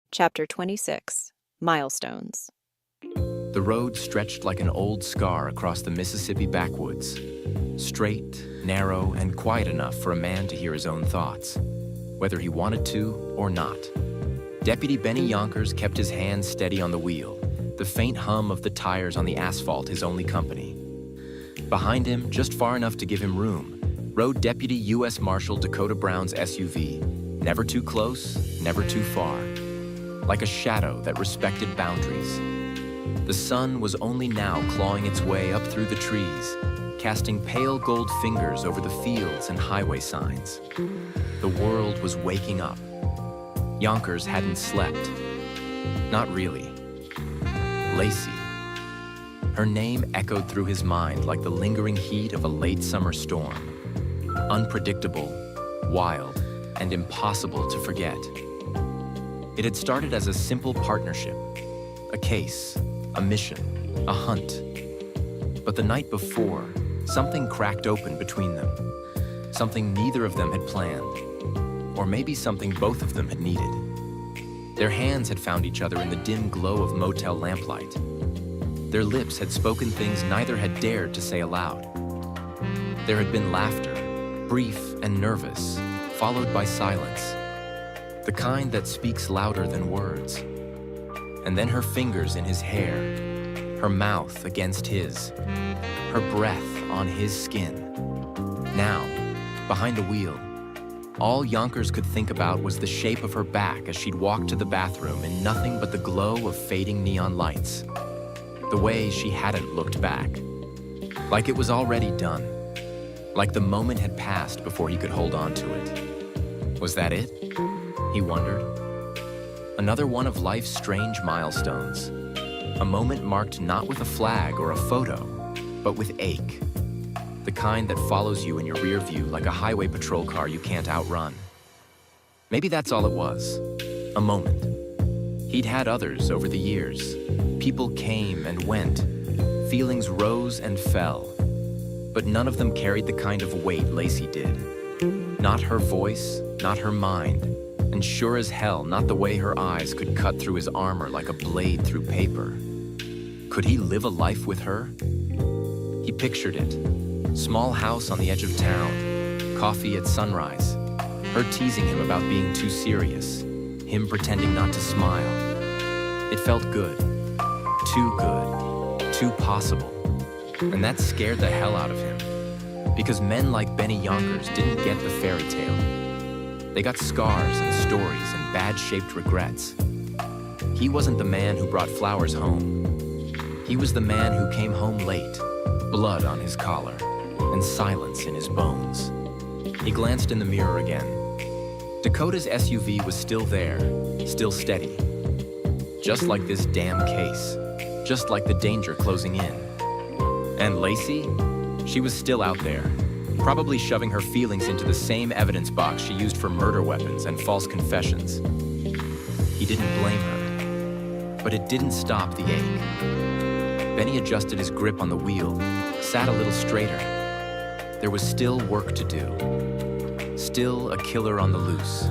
Chapter 26, Milestones. The road stretched like an old scar across the Mississippi backwoods, straight, narrow, and quiet enough for a man to hear his own thoughts, whether he wanted to or not. Deputy Benny Yonkers kept his hands steady on the wheel, the faint hum of the tires on the asphalt his only company. Behind him, just far enough to give him room, rode Deputy U.S. Marshal Dakota Brown's SUV, never too close, never too far, like a shadow that respected boundaries. The sun was only now clawing its way up through the trees, casting pale gold fingers over the fields and highway signs. The world was waking up. Yonkers hadn't slept. Not really. Lacey. Her name echoed through his mind like the lingering heat of a late summer storm. Unpredictable, wild, and impossible to forget. It had started as a simple partnership, a case, a mission, a hunt. But the night before, something cracked open between them. Something neither of them had planned, or maybe something both of them had needed. Their hands had found each other in the dim glow of motel lamplight. Their lips had spoken things neither had dared to say aloud. There had been laughter, brief and nervous, followed by silence, the kind that speaks louder than words. And then her fingers in his hair, her mouth against his, her breath on his skin. Now, behind the wheel, all Yonkers could think about was the shape of her back as she'd walked to the bathroom in nothing but the glow of fading neon lights. The way she hadn't looked back. Like it was already done. Like the moment had passed before he could hold on to it. Was that it? He wondered. Another one of life's strange milestones. A moment marked not with a flag or a photo, but with ache. The kind that follows you in your rear view like a highway patrol car you can't outrun. Maybe that's all it was. A moment. He'd had others over the years. People came and went. Feelings rose and fell. But none of them carried the kind of weight Lacey did. Not her voice, not her mind, and sure as hell not the way her eyes could cut through his armor like a blade through paper. Could he live a life with her? He pictured it. Small house on the edge of town, coffee at sunrise, her teasing him about being too serious, him pretending not to smile. It felt good. Too good. Too possible. And that scared the hell out of him. Because men like Benny Yonkers didn't get the fairy tale. They got scars and stories and bad-shaped regrets. He wasn't the man who brought flowers home. He was the man who came home late, blood on his collar, and silence in his bones. He glanced in the mirror again. Dakota's SUV was still there, still steady. Just like this damn case. Just like the danger closing in. And Lacey? She was still out there, probably shoving her feelings into the same evidence box she used for murder weapons and false confessions. He didn't blame her, but it didn't stop the ache. Benny adjusted his grip on the wheel, sat a little straighter. There was still work to do. Still a killer on the loose.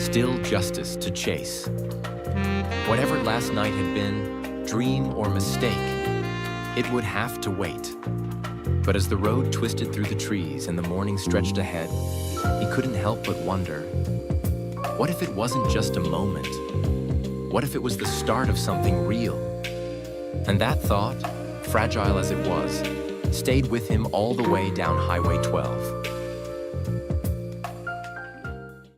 Still justice to chase. Whatever last night had been, dream or mistake, it would have to wait. But as the road twisted through the trees and the morning stretched ahead, he couldn't help but wonder, what if it wasn't just a moment? What if it was the start of something real? And that thought, fragile as it was, stayed with him all the way down Highway 12.